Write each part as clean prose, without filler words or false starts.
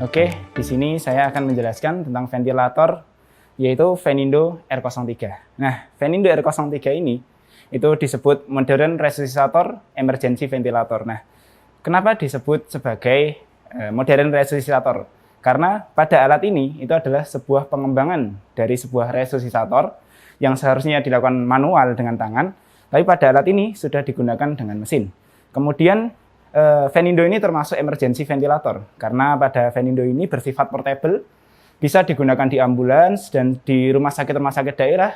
Oke, di sini saya akan menjelaskan tentang ventilator, yaitu Venindo R03. Nah, Venindo R03 ini itu disebut Modern Resuscitator Emergency Ventilator. Nah, kenapa disebut sebagai Modern Resuscitator? Karena pada alat ini itu adalah sebuah pengembangan dari sebuah resuscitator yang seharusnya dilakukan manual dengan tangan, tapi pada alat ini sudah digunakan dengan mesin. Kemudian Venindo ini termasuk emergency ventilator karena pada Venindo ini bersifat portable, bisa digunakan di ambulans dan di rumah sakit daerah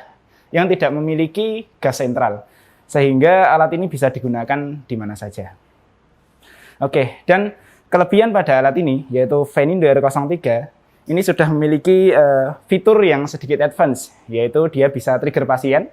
yang tidak memiliki gas sentral, sehingga alat ini bisa digunakan di mana saja. Oke, dan kelebihan pada alat ini yaitu Venindo R03 ini sudah memiliki fitur yang sedikit advance, yaitu dia bisa trigger pasien,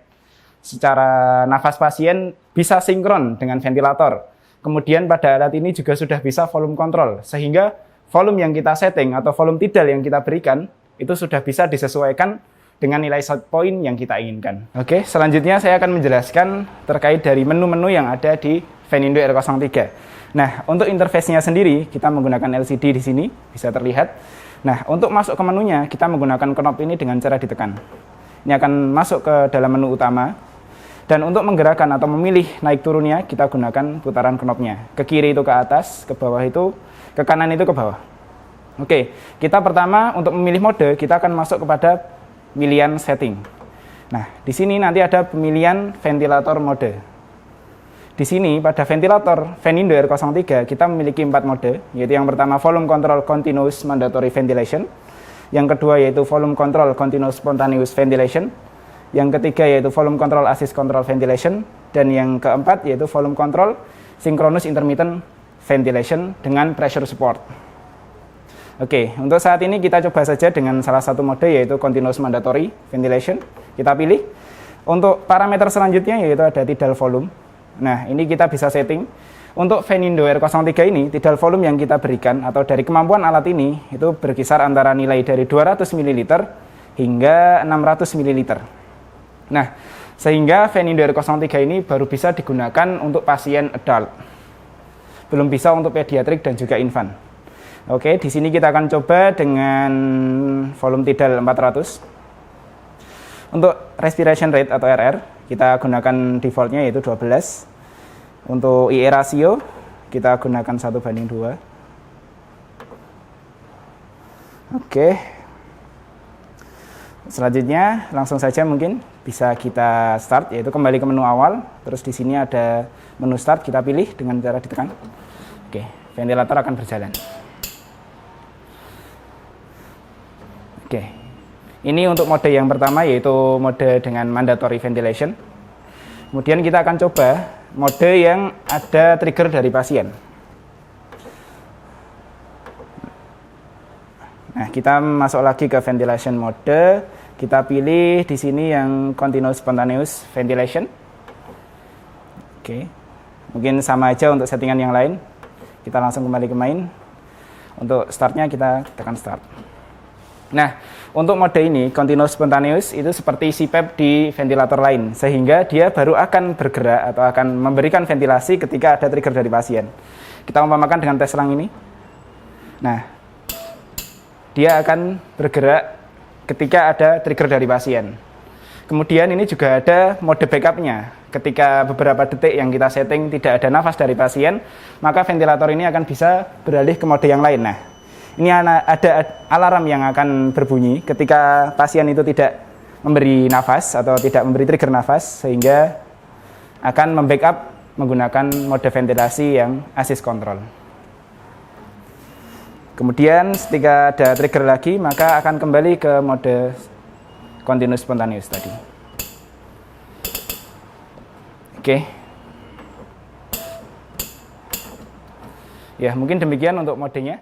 secara nafas pasien bisa sinkron dengan ventilator. Kemudian pada alat ini juga sudah bisa volume control, sehingga volume yang kita setting atau volume tidal yang kita berikan itu sudah bisa disesuaikan dengan nilai set point yang kita inginkan. Oke, selanjutnya saya akan menjelaskan terkait dari menu-menu yang ada di Venindo R03. Nah, untuk interface-nya sendiri kita menggunakan LCD di sini, bisa terlihat. Nah, untuk masuk ke menunya kita menggunakan knob ini dengan cara ditekan. Ini akan masuk ke dalam menu utama. Dan untuk menggerakkan atau memilih naik turunnya, kita gunakan putaran knobnya. Ke kiri itu ke atas, ke bawah itu, ke kanan itu ke bawah. Oke, kita pertama untuk memilih mode, kita akan masuk kepada pilihan setting. Nah, di sini nanti ada pemilihan ventilator mode. Di sini pada ventilator Venindo R03, kita memiliki 4 mode, yaitu yang pertama volume control continuous mandatory ventilation, yang kedua yaitu volume control continuous spontaneous ventilation, yang ketiga yaitu volume control assist control ventilation, dan yang keempat yaitu volume control synchronous intermittent ventilation dengan pressure support. Oke, untuk saat ini kita coba saja dengan salah satu mode yaitu continuous mandatory ventilation. Kita pilih. Untuk parameter selanjutnya yaitu ada tidal volume. Nah, ini kita bisa setting. Untuk Venindo R03 ini, tidal volume yang kita berikan atau dari kemampuan alat ini itu berkisar antara nilai dari 200 ml hingga 600 ml. Nah, sehingga Venindo R03 ini baru bisa digunakan untuk pasien adult. Belum bisa untuk pediatrik dan juga infant. Oke, di sini kita akan coba dengan volume tidal 400. Untuk respiration rate atau RR, kita gunakan defaultnya yaitu 12. Untuk IE ratio, kita gunakan 1:2. Oke. Selanjutnya langsung saja mungkin bisa kita start, yaitu kembali ke menu awal. Terus di sini ada menu start, kita pilih dengan cara ditekan. Oke, ventilator akan berjalan. Oke, ini untuk mode yang pertama yaitu mode dengan mandatory ventilation. Kemudian kita akan coba mode yang ada trigger dari pasien. Nah, kita masuk lagi ke ventilation mode. Kita pilih di sini yang continuous spontaneous ventilation. Oke. Mungkin sama aja untuk settingan yang lain. Kita langsung kembali ke main. Untuk startnya kita tekan start. Nah, untuk mode ini continuous spontaneous itu seperti CPAP di ventilator lain, sehingga dia baru akan bergerak atau akan memberikan ventilasi ketika ada trigger dari pasien. Kita umpamakan dengan tes selang ini. Nah, dia akan bergerak ketika ada trigger dari pasien. Kemudian ini juga ada mode backupnya. Ketika beberapa detik yang kita setting tidak ada nafas dari pasien, maka ventilator ini akan bisa beralih ke mode yang lain. Nah, ini ada alarm yang akan berbunyi ketika pasien itu tidak memberi nafas atau tidak memberi trigger nafas, sehingga akan membackup menggunakan mode ventilasi yang assist control. Kemudian ketika ada trigger lagi, maka akan kembali ke mode continuous spontaneous tadi. Oke. Ya, mungkin demikian untuk modenya.